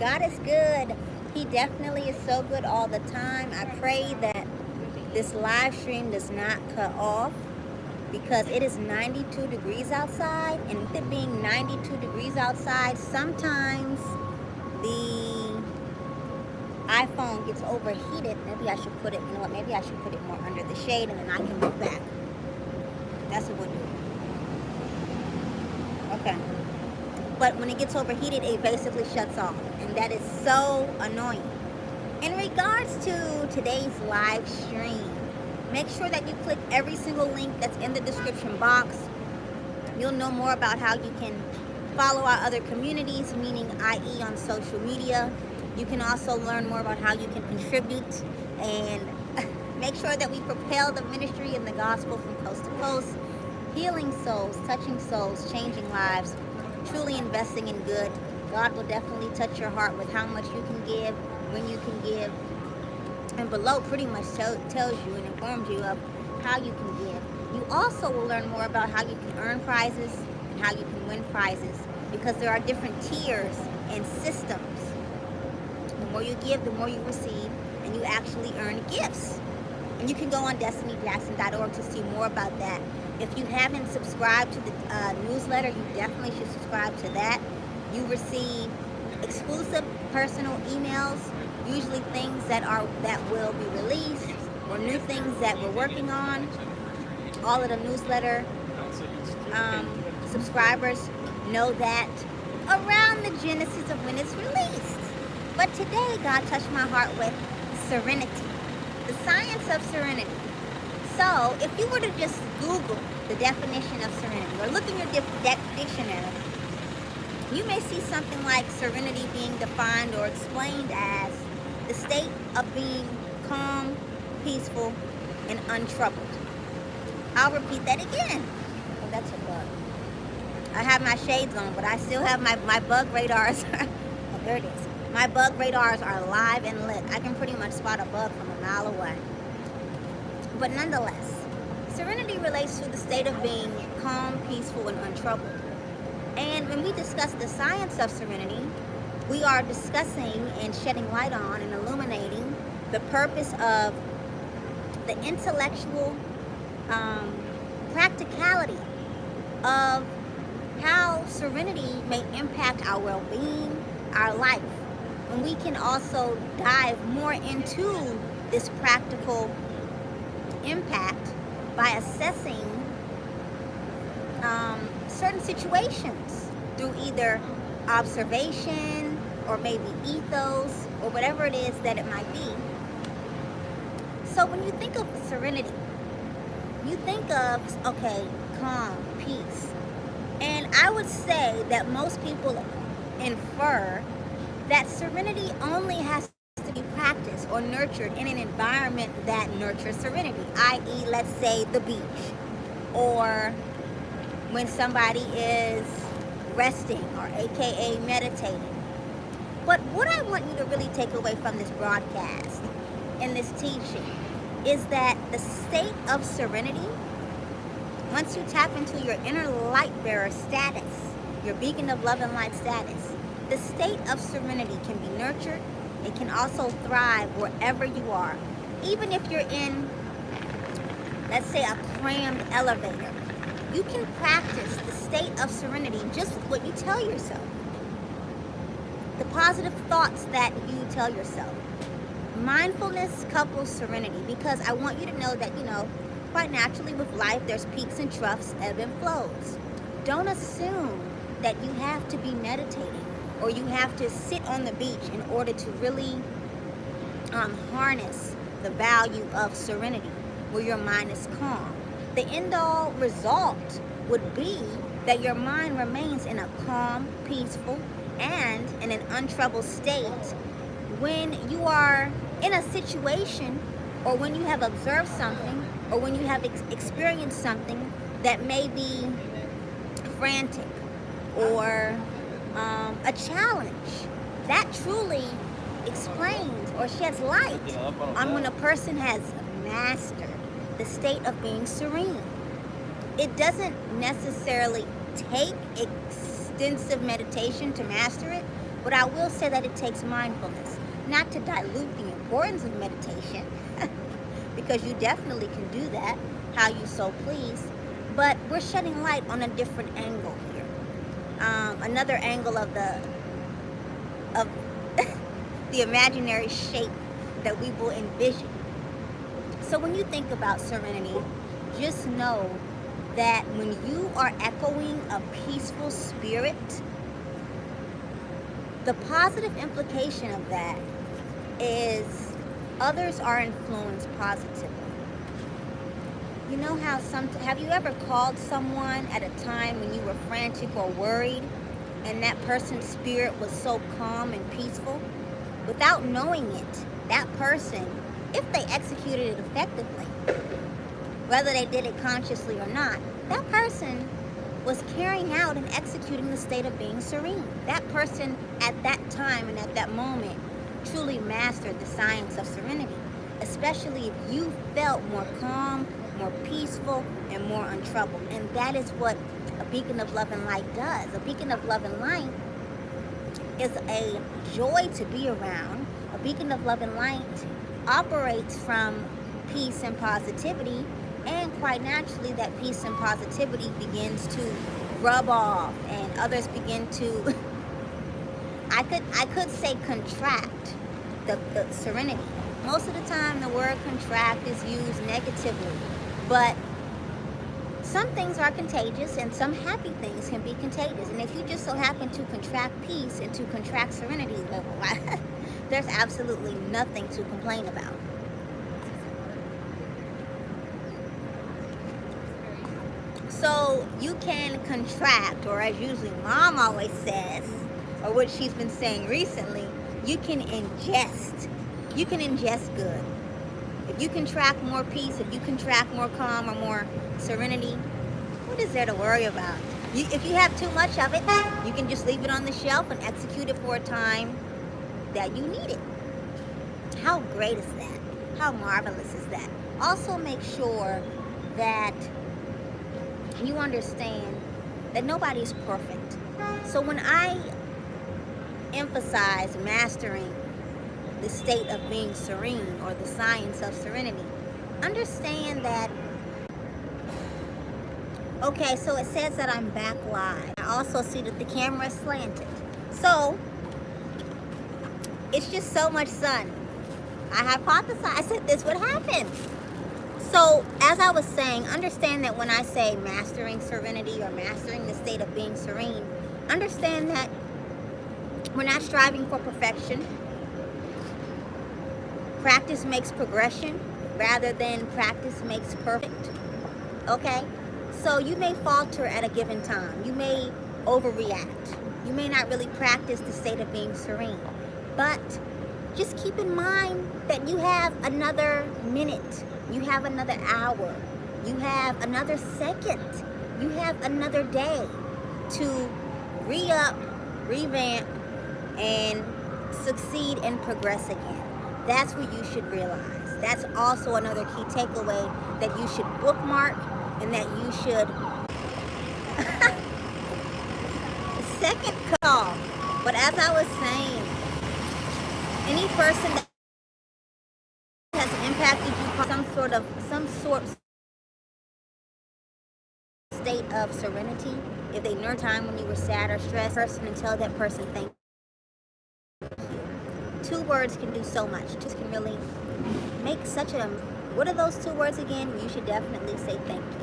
God is good. He definitely is so good all the time. I pray that this live stream does not cut off because it is 92 degrees outside, and with it being 92 degrees outside, sometimes the iPhone gets overheated. Maybe I should put it, you know what, maybe I should put it more under the shade and then I can move back. That's what we'll do. Okay. But when it gets overheated, it basically shuts off, and that is so annoying. In regards to today's live stream, make sure that you click every single link that's in the description box. You'll know more about how you can follow our other communities, meaning i.e. on social media. You can also learn more about how you can contribute and make sure that we propel the ministry and the gospel from coast to coast, healing souls, touching souls, changing lives, truly investing in good. God will definitely touch your heart with how much you can give, when you can give, and below pretty much tells you and informs you of how you can give. You also will learn more about how you can earn prizes and how you can win prizes, because there are different tiers and systems. The more you give, the more you receive, and you actually earn gifts. And you can go on destinyjackson.org to see more about that. If you haven't subscribed to the newsletter, you definitely should subscribe to that. You receive exclusive personal emails, usually things that will be released or new things that we're working on. All of the newsletter subscribers know that around the genesis of when it's released. But today, God touched my heart with serenity, the science of serenity. So, if you were to just Google the definition of serenity or look in your dictionary, you may see something like serenity being defined or explained as the state of being calm, peaceful, and untroubled. I'll repeat that again. Oh, that's a bug. I have my shades on, but I still have my bug radars. Oh, there it is. My bug radars are live and lit. I can pretty much spot a bug from a mile away. But nonetheless, serenity relates to the state of being calm, peaceful, and untroubled. And when we discuss the science of serenity, we are discussing and shedding light on and illuminating the purpose of the intellectual practicality of how serenity may impact our well-being, our life. And we can also dive more into this practical impact by assessing certain situations through either observation or maybe ethos or whatever it is that it might be. So when you think of serenity, you think of, okay, calm, peace. And I would say that most people infer that serenity only has to be practiced or nurtured in an environment that nurtures serenity, i.e., let's say the beach, or when somebody is resting, or aka meditating. But what I want you to really take away from this broadcast and this teaching is that the state of serenity, once you tap into your inner light bearer status, your beacon of love and light status, the state of serenity can be nurtured. It can also thrive wherever you are. Even if you're in, let's say, a crammed elevator, you can practice the state of serenity just with what you tell yourself. The positive thoughts that you tell yourself. Mindfulness couples serenity, because I want you to know that, quite naturally with life, there's peaks and troughs, ebb and flows. Don't assume that you have to be meditating or you have to sit on the beach in order to really harness the value of serenity, where your mind is calm. The end-all result would be that your mind remains in a calm, peaceful, and in an untroubled state when you are in a situation, or when you have observed something, or when you have experienced something that may be frantic or a challenge. That truly explains or sheds light on when a person has mastered the state of being serene. It doesn't necessarily take extensive meditation to master it, But I will say that it takes mindfulness, not to dilute the importance of meditation, because you definitely can do that how you so please. But we're shedding light on a different angle here. Another angle of of the imaginary shape that we will envision. So when you think about serenity, just know that when you are echoing a peaceful spirit, the positive implication of that is others are influenced positively. You know how have you ever called someone at a time when you were frantic or worried, and that person's spirit was so calm and peaceful? Without knowing it, that person, if they executed it effectively, whether they did it consciously or not, that person was carrying out and executing the state of being serene. That person at that time and at that moment truly mastered the science of serenity, especially if you felt more calm, more peaceful, and more untroubled. And that is what a beacon of love and light does. A beacon of love and light is a joy to be around. A beacon of love and light operates from peace and positivity, and quite naturally that peace and positivity begins to rub off, and others begin to I could say contract the serenity. Most of the time the word contract is used negatively, but some things are contagious and some happy things can be contagious. And if you just so happen to contract peace and to contract serenity, there's absolutely nothing to complain about. So you can contract, or as usually mom always says, or what she's been saying recently, you can ingest. You can ingest good. If you contract more peace, if you contract more calm or more serenity, what is there to worry about? If you have too much of it, you can just leave it on the shelf and execute it for a time that you need it. How great is that? How marvelous is that? Also make sure that you understand that nobody's perfect. So when I emphasize mastering the state of being serene, or the science of serenity, understand that, okay, so it says that I'm back live. I also see that the camera is slanted. So it's just so much sun. I hypothesized that this would happen. So as I was saying, understand that when I say mastering serenity or mastering the state of being serene, understand that we're not striving for perfection. Practice makes progression rather than practice makes perfect. Okay? So you may falter at a given time. You may overreact. You may not really practice the state of being serene. But just keep in mind that you have another minute. You have another hour. You have another second. You have another day to re-up, revamp, and succeed and progress again. That's what you should realize. That's also another key takeaway that you should bookmark, and that you should second call. But as I was saying, any person that has impacted you some sort state of serenity, if they learned time when you were sad or stressed, person, and tell that person thank you. 2 words can do so much. Just can really make such a, what are those 2 words again? You should definitely say thank you.